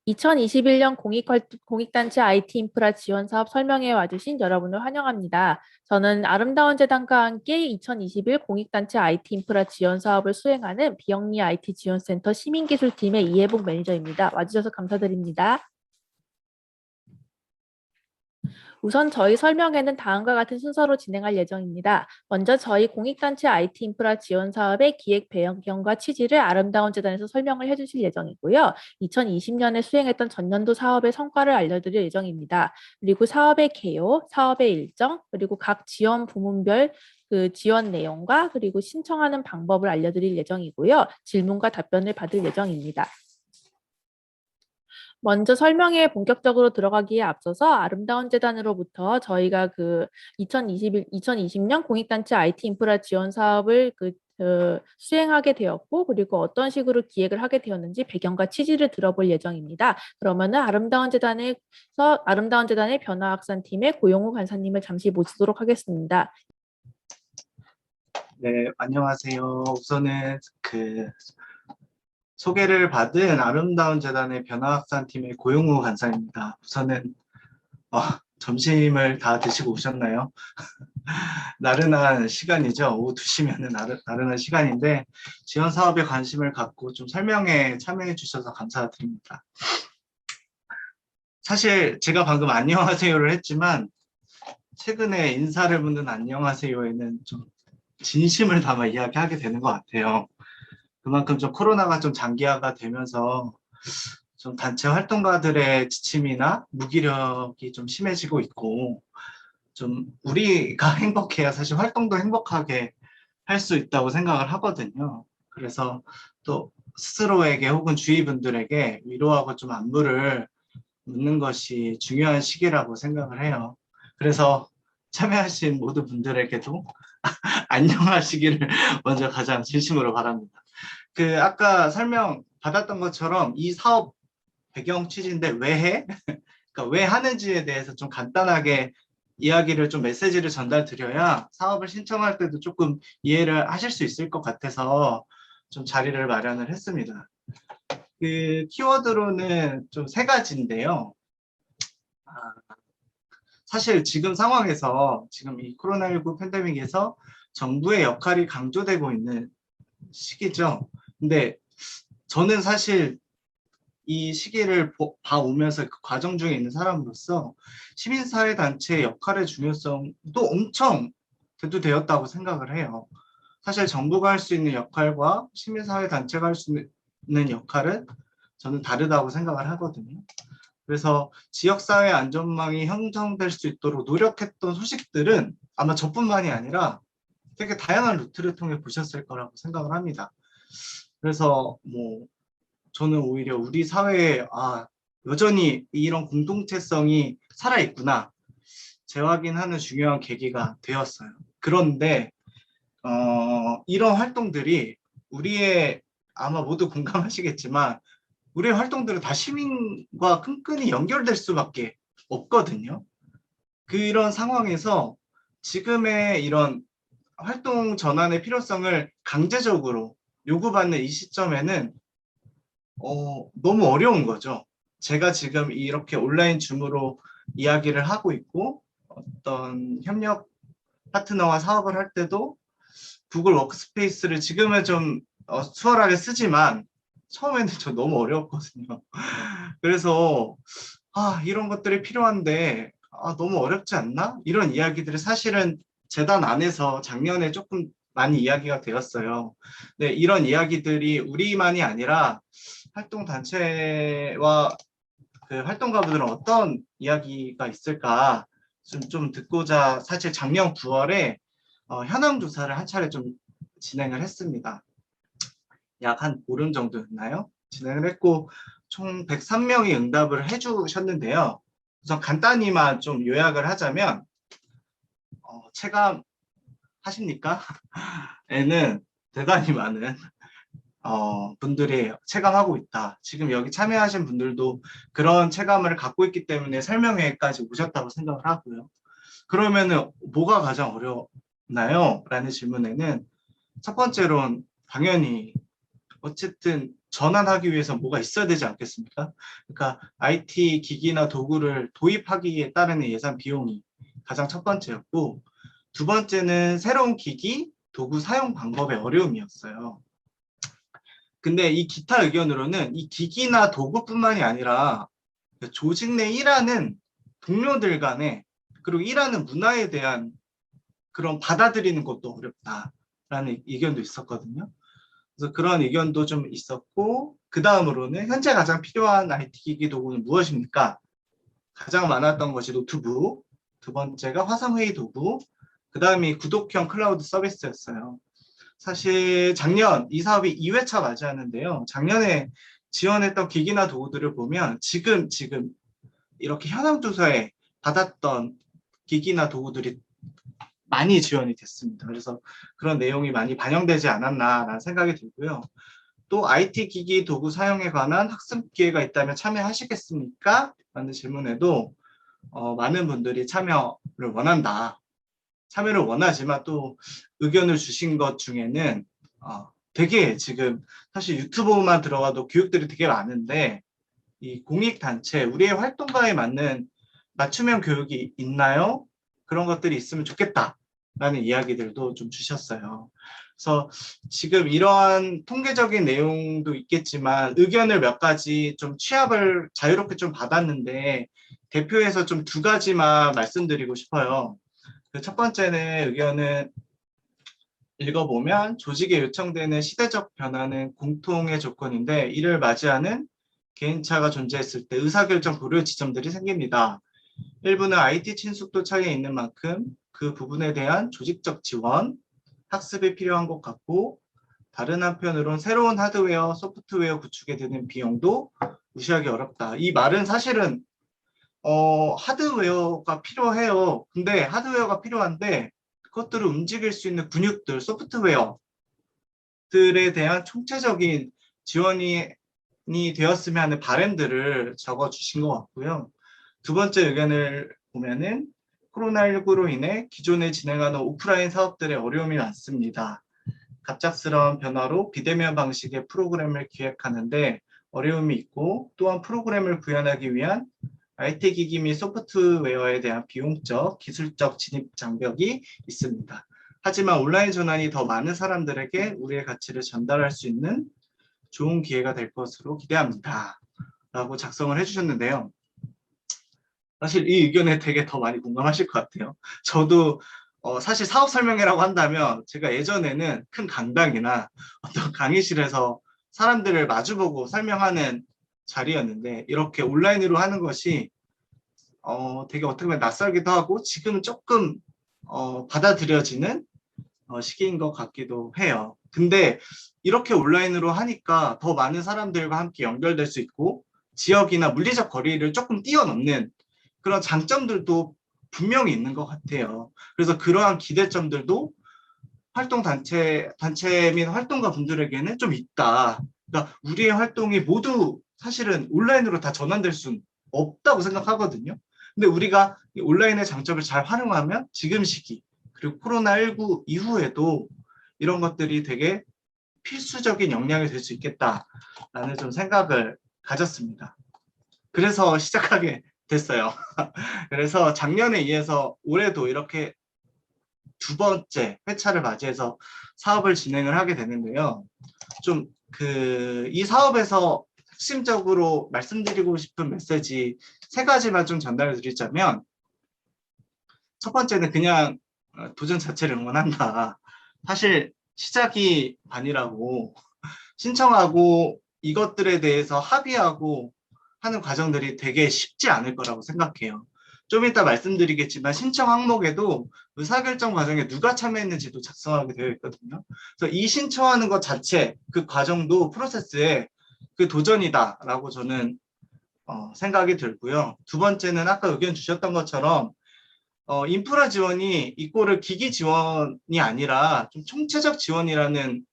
2021년 공익단체 IT 인프라 지원 사업 설명회에 와주신 여러분을 환영합니다. 저는 아름다운 재단과 함께 2021 공익단체 IT 인프라 지원 사업을 수행하는 비영리 IT 지원센터 시민기술팀의 이혜복 매니저입니다. 와주셔서 감사드립니다. 우선 저희 설명회는 다음과 같은 순서로 진행할 예정입니다. 먼저 저희 공익단체 IT 인프라 지원 사업의 기획 배경과 취지를 아름다운 재단에서 설명을 해주실 예정이고요. 2020년에 수행했던 전년도 사업의 성과를 알려드릴 예정입니다. 그리고 사업의 개요, 사업의 일정, 그리고 각 지원 부문별 그 지원 내용과 그리고 신청하는 방법을 알려드릴 예정이고요. 질문과 답변을 받을 예정입니다. 먼저 설명회에 본격적으로 들어가기에 앞서서 아름다운 재단으로부터 저희가 그 2020년 공익단체 IT 인프라 지원 사업을 수행하게 되었고, 그리고 어떤 식으로 기획을 하게 되었는지 배경과 취지를 들어볼 예정입니다. 그러면은 아름다운 재단의 변화확산팀의 고용우 간사님을 잠시 모시도록 하겠습니다. 네, 안녕하세요. 우선은 소개를 받은 아름다운 재단의 변화확산팀의 고용우 간사입니다. 우선은 점심을 다 드시고 오셨나요? 나른한 시간이죠. 오후 2시면은 나른한 시간인데 지원 사업에 관심을 갖고 좀 설명에 참여해 주셔서 감사드립니다. 사실 제가 방금 안녕하세요를 했지만 최근에 인사를 묻는 안녕하세요에는 좀 진심을 담아 이야기하게 되는 것 같아요. 그만큼 좀 코로나가 좀 장기화가 되면서 좀 단체 활동가들의 지침이나 무기력이 좀 심해지고 있고, 좀 우리가 행복해야 사실 활동도 행복하게 할 수 있다고 생각을 하거든요. 그래서 또 스스로에게 혹은 주위 분들에게 위로하고 좀 안부를 묻는 것이 중요한 시기라고 생각을 해요. 그래서 참여하신 모든 분들에게도 안녕하시기를 먼저 가장 진심으로 바랍니다. 아까 설명 받았던 것처럼 이 사업 배경 취지인데 왜 해? 그러니까 왜 하는지에 대해서 좀 간단하게 이야기를 좀 메시지를 전달 드려야 사업을 신청할 때도 조금 이해를 하실 수 있을 것 같아서 좀 자리를 마련을 했습니다. 키워드로는 좀 3가지인데요. 사실 지금 상황에서 지금 이 코로나19 팬데믹에서 정부의 역할이 강조되고 있는 시기죠. 근데 저는 사실 이 시기를 봐오면서 그 과정 중에 있는 사람으로서 시민사회단체의 역할의 중요성도 엄청 대두되었다고 생각을 해요. 사실 정부가 할 수 있는 역할과 시민사회단체가 할 수 있는 역할은 저는 다르다고 생각을 하거든요. 그래서 지역사회 안전망이 형성될 수 있도록 노력했던 소식들은 아마 저뿐만이 아니라 되게 다양한 루트를 통해 보셨을 거라고 생각을 합니다. 그래서 저는 오히려 우리 사회에 여전히 이런 공동체성이 살아있구나 재확인하는 중요한 계기가 되었어요. 그런데 이런 활동들이 아마 모두 공감하시겠지만 우리의 활동들은 다 시민과 끈끈이 연결될 수밖에 없거든요. 그런 상황에서 지금의 이런 활동 전환의 필요성을 강제적으로 요구받는 이 시점에는 너무 어려운 거죠. 제가 지금 이렇게 온라인 줌으로 이야기를 하고 있고 어떤 협력 파트너와 사업을 할 때도 구글 워크스페이스를 지금은 좀 수월하게 쓰지만 처음에는 저 너무 어려웠거든요. 그래서 이런 것들이 필요한데 너무 어렵지 않나? 이런 이야기들이 사실은 재단 안에서 작년에 조금 많이 이야기가 되었어요. 네, 이런 이야기들이 우리만이 아니라 활동단체와 그 활동가분들은 어떤 이야기가 있을까 좀 듣고자 사실 작년 9월에 현황 조사를 한 차례 좀 진행을 했습니다. 약 한 보름 정도였나요? 진행을 했고 총 103명이 응답을 해주셨는데요. 우선 간단히만 좀 요약을 하자면 체감하십니까? 에는 대단히 많은 분들이 체감하고 있다. 지금 여기 참여하신 분들도 그런 체감을 갖고 있기 때문에 설명회까지 오셨다고 생각을 하고요. 그러면은 뭐가 가장 어렵나요? 라는 질문에는 첫 번째로는 당연히 어쨌든 전환하기 위해서 뭐가 있어야 되지 않겠습니까? 그러니까 IT 기기나 도구를 도입하기에 따르는 예산 비용이 가장 첫 번째였고, 두 번째는 새로운 기기, 도구 사용 방법의 어려움이었어요. 근데 이 기타 의견으로는 이 기기나 도구뿐만이 아니라 조직 내 일하는 동료들 간에, 그리고 일하는 문화에 대한 그런 받아들이는 것도 어렵다라는 의견도 있었거든요. 그래서 그런 의견도 좀 있었고, 그 다음으로는 현재 가장 필요한 IT 기기 도구는 무엇입니까? 가장 많았던 것이 노트북, 두 번째가 화상회의 도구, 그 다음이 구독형 클라우드 서비스였어요. 사실 작년 이 사업이 2회차 맞이하는데요. 작년에 지원했던 기기나 도구들을 보면 지금 이렇게 현황조사에 받았던 기기나 도구들이 많이 지원이 됐습니다. 그래서 그런 내용이 많이 반영되지 않았나라는 생각이 들고요. 또 IT 기기 도구 사용에 관한 학습 기회가 있다면 참여하시겠습니까? 라는 질문에도 많은 분들이 참여를 원한다. 참여를 원하지만 또 의견을 주신 것 중에는 되게 지금 사실 유튜브만 들어가도 교육들이 되게 많은데 이 공익단체, 우리의 활동가에 맞는 맞춤형 교육이 있나요? 그런 것들이 있으면 좋겠다라는 이야기들도 좀 주셨어요. 그래서 지금 이러한 통계적인 내용도 있겠지만 의견을 몇 가지 좀 취합을 자유롭게 좀 받았는데 대표해서 좀 두 가지만 말씀드리고 싶어요. 그 첫 번째는 의견은 읽어보면 조직에 요청되는 시대적 변화는 공통의 조건인데 이를 맞이하는 개인차가 존재했을 때 의사결정 고려 지점들이 생깁니다. 일부는 IT 친숙도 차이에 있는 만큼 그 부분에 대한 조직적 지원, 학습이 필요한 것 같고 다른 한편으론 새로운 하드웨어, 소프트웨어 구축에 드는 비용도 무시하기 어렵다. 이 말은 사실은 하드웨어가 필요해요. 근데 하드웨어가 필요한데 그것들을 움직일 수 있는 근육들, 소프트웨어들에 대한 총체적인 지원이 되었으면 하는 바람들을 적어주신 것 같고요. 두 번째 의견을 보면은 코로나19로 인해 기존에 진행하는 오프라인 사업들의 어려움이 많습니다. 갑작스러운 변화로 비대면 방식의 프로그램을 기획하는데 어려움이 있고 또한 프로그램을 구현하기 위한 IT 기기 및 소프트웨어에 대한 비용적, 기술적 진입 장벽이 있습니다. 하지만 온라인 전환이 더 많은 사람들에게 우리의 가치를 전달할 수 있는 좋은 기회가 될 것으로 기대합니다. 라고 작성을 해주셨는데요. 사실 이 의견에 되게 더 많이 공감하실 것 같아요. 저도 사실 사업 설명회라고 한다면 제가 예전에는 큰 강당이나 어떤 강의실에서 사람들을 마주보고 설명하는 자리였는데 이렇게 온라인으로 하는 것이 되게 어떻게 보면 낯설기도 하고 지금은 조금 받아들여지는 시기인 것 같기도 해요. 근데 이렇게 온라인으로 하니까 더 많은 사람들과 함께 연결될 수 있고 지역이나 물리적 거리를 조금 뛰어넘는 그런 장점들도 분명히 있는 것 같아요. 그래서 그러한 기대점들도 단체 및 활동가 분들에게는 좀 있다. 그러니까 우리의 활동이 모두 사실은 온라인으로 다 전환될 수는 없다고 생각하거든요. 근데 우리가 온라인의 장점을 잘 활용하면 지금 시기, 그리고 코로나19 이후에도 이런 것들이 되게 필수적인 역량이 될 수 있겠다라는 좀 생각을 가졌습니다. 그래서 시작하게 됐어요. 그래서 작년에 이어서 올해도 이렇게 두 번째 회차를 맞이해서 사업을 진행을 하게 되는데요. 좀 이 사업에서 핵심적으로 말씀드리고 싶은 메시지 세 가지만 좀 전달을 드리자면 첫 번째는 그냥 도전 자체를 응원한다. 사실 시작이 반이라고 신청하고 이것들에 대해서 합의하고 하는 과정들이 되게 쉽지 않을 거라고 생각해요. 좀 이따 말씀드리겠지만 신청 항목에도 의사결정 과정에 누가 참여했는지도 작성하게 되어 있거든요. 그래서 이 신청하는 것 자체, 그 과정도 프로세스에 그 도전이다라고 저는 생각이 들고요. 두 번째는 아까 의견 주셨던 것처럼 인프라 지원이 이꼬르 기기 지원이 아니라 좀 총체적 지원이라는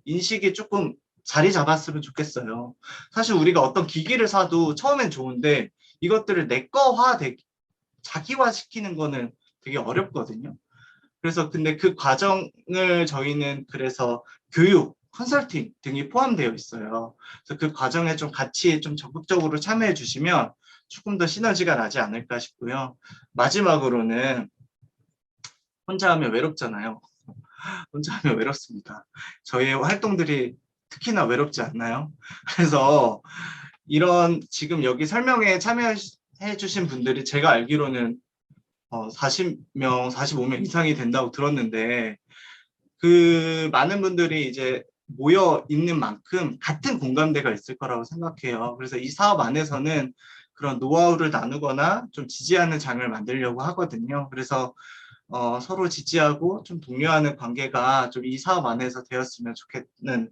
인식이 조금 자리 잡았으면 좋겠어요. 사실 우리가 어떤 기기를 사도 처음엔 좋은데 이것들을 자기화 시키는 거는 되게 어렵거든요. 그래서 근데 그 과정을 저희는 그래서 교육, 컨설팅 등이 포함되어 있어요. 그래서 그 과정에 좀 같이 좀 적극적으로 참여해 주시면 조금 더 시너지가 나지 않을까 싶고요. 마지막으로는 혼자 하면 외롭잖아요. 혼자 하면 외롭습니다. 저희의 활동들이 특히나 외롭지 않나요? 그래서 이런 지금 여기 설명에 참여해 주신 분들이 제가 알기로는 40명, 45명 이상이 된다고 들었는데 그 많은 분들이 이제 모여 있는 만큼 같은 공감대가 있을 거라고 생각해요. 그래서 이 사업 안에서는 그런 노하우를 나누거나 좀 지지하는 장을 만들려고 하거든요. 그래서 서로 지지하고 좀 독려하는 관계가 좀 이 사업 안에서 되었으면 좋겠는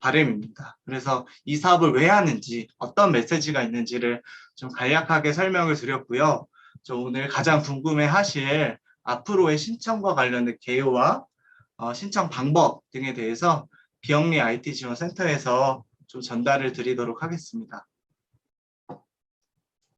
바람입니다. 그래서 이 사업을 왜 하는지, 어떤 메시지가 있는지를 좀 간략하게 설명을 드렸고요. 저 오늘 가장 궁금해 하실 앞으로의 신청과 관련된 개요와 신청 방법 등에 대해서 비영리 IT 지원 센터에서 좀 전달을 드리도록 하겠습니다.